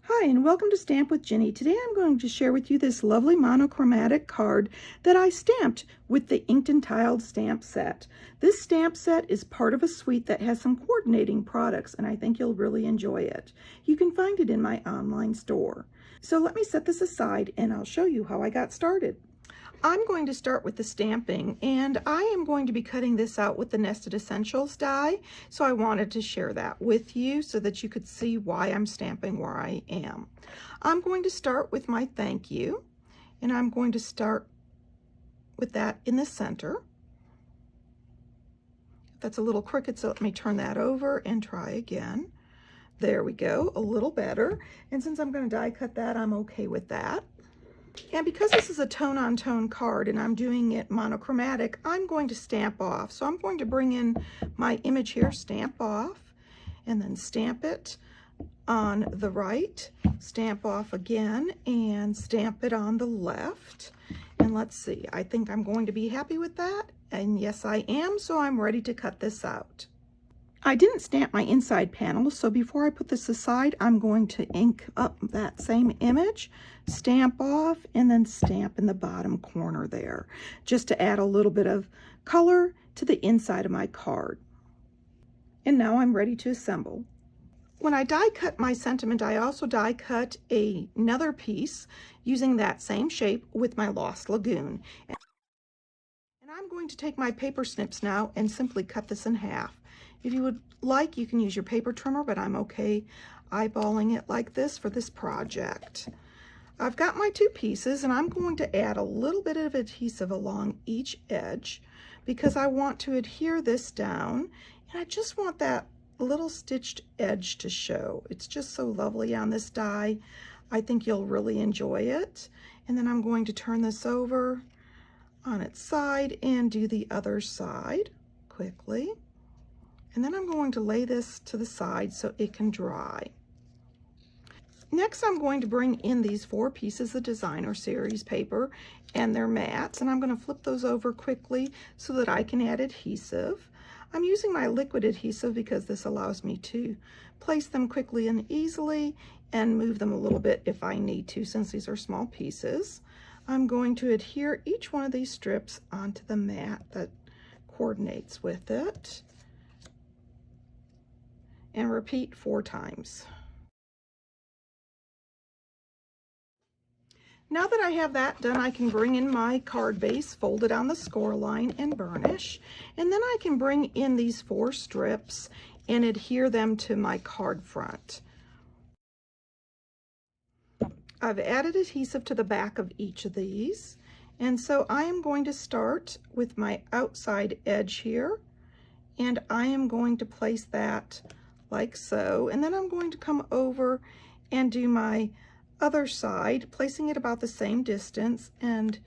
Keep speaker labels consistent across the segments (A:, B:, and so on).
A: Hi, and welcome to Stamp with Ginny. Today I'm going to share with you this lovely monochromatic card that I stamped with the Inked and Tiled stamp set. This stamp set is part of a suite that has some coordinating products, and I think you'll really enjoy it. You can find it in my online store. So let me set this aside and I'll show you how I got started. I'm going to start with the stamping, and I am going to be cutting this out with the Nested Essentials die, so I wanted to share that with you so that you could see why I'm stamping where I am. I'm going to start with my thank you, and I'm going to start with that in the center. That's a little crooked, so let me turn that over and try again. There we go, a little better. And since I'm going to die cut that, I'm okay with that. And because this is a tone-on-tone card and I'm doing it monochromatic, I'm going to stamp off. So I'm going to bring in my image here, stamp off, and then stamp it on the right, stamp off again, and stamp it on the left. And let's see, I think I'm going to be happy with that. And yes, I am, so I'm ready to cut this out. I didn't stamp my inside panel, so before I put this aside, I'm going to ink up that same image, stamp off, and then stamp in the bottom corner there, just to add a little bit of color to the inside of my card. And now I'm ready to assemble. When I die cut my sentiment, I also die cut another piece using that same shape with my Lost Lagoon. And I'm going to take my paper snips now and simply cut this in half. If you would like, you can use your paper trimmer, but I'm okay eyeballing it like this for this project. I've got my two pieces, and I'm going to add a little bit of adhesive along each edge because I want to adhere this down, and I just want that little stitched edge to show. It's just so lovely on this die. I think you'll really enjoy it. And then I'm going to turn this over on its side and do the other side quickly. And then I'm going to lay this to the side so it can dry. Next, I'm going to bring in these 4 pieces of designer series paper and their mats, and I'm going to flip those over quickly so that I can add adhesive. I'm using my liquid adhesive because this allows me to place them quickly and easily and move them a little bit if I need to, since these are small pieces. I'm going to adhere each one of these strips onto the mat that coordinates with it, and repeat 4 times. Now that I have that done, I can bring in my card base, fold it on the score line, and burnish. And then I can bring in these 4 strips and adhere them to my card front. I've added adhesive to the back of each of these. And so I am going to start with my outside edge here, and I am going to place that like so, and then I'm going to come over and do my other side, placing it about the same distance and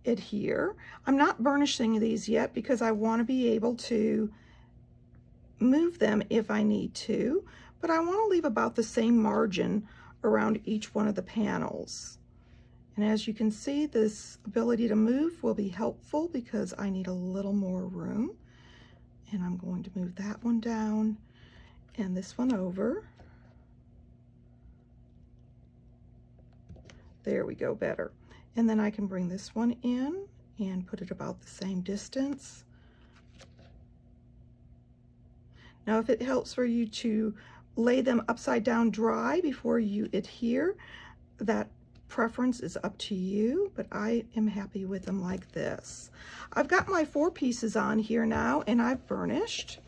A: adhere. I'm not burnishing these yet because I want to be able to move them if I need to, but I want to leave about the same margin around each one of the panels. And as you can see, this ability to move will be helpful because I need a little more room. And I'm going to move that one down and this one over. There we go, better. And then I can bring this one in and put it about the same distance. Now, if it helps for you to lay them upside down dry before you adhere, that preference is up to you, but I am happy with them like this. I've got my 4 pieces on here now, and I've burnished.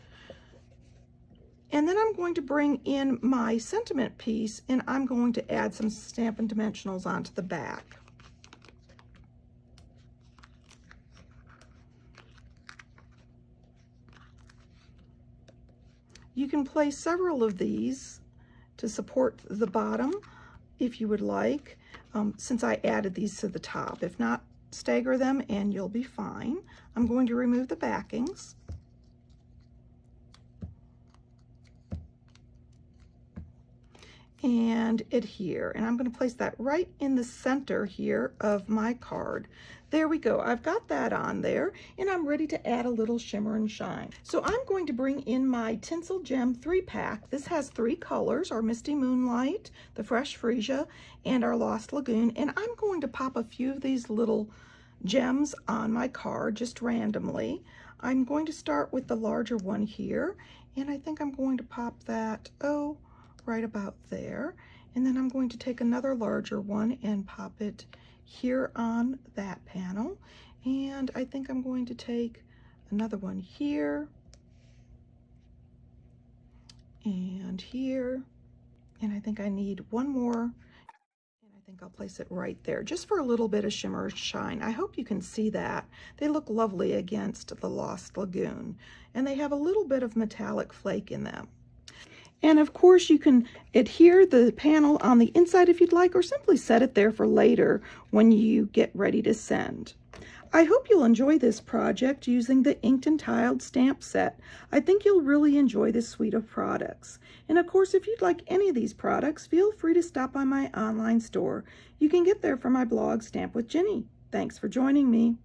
A: And then I'm going to bring in my sentiment piece, and I'm going to add some Stampin' Dimensionals onto the back. You can place several of these to support the bottom if you would like, since I added these to the top. If not, stagger them and you'll be fine. I'm going to remove the backings. and adhere. And I'm going to place that right in the center here of my card. There we go. I've got that on there, and I'm ready to add a little shimmer and shine. So I'm going to bring in my Tinsel Gem 3-pack. This has 3 colors, our Misty Moonlight, the Fresh Freesia, and our Lost Lagoon. And I'm going to pop a few of these little gems on my card just randomly. I'm going to start with the larger one here, and I think I'm going to pop that, right about there. And then I'm going to take another larger one and pop it here on that panel. And I think I'm going to take another one here and here. And I think I need one more. And I think I'll place it right there just for a little bit of shimmer shine. I hope you can see that. They look lovely against the Lost Lagoon. And they have a little bit of metallic flake in them. And of course you can adhere the panel on the inside if you'd like, or simply set it there for later when you get ready to send. I hope you'll enjoy this project using the Inked and Tiled stamp set. I think you'll really enjoy this suite of products. And of course, if you'd like any of these products, feel free to stop by my online store. You can get there from my blog, Stamp with Jini. Thanks for joining me.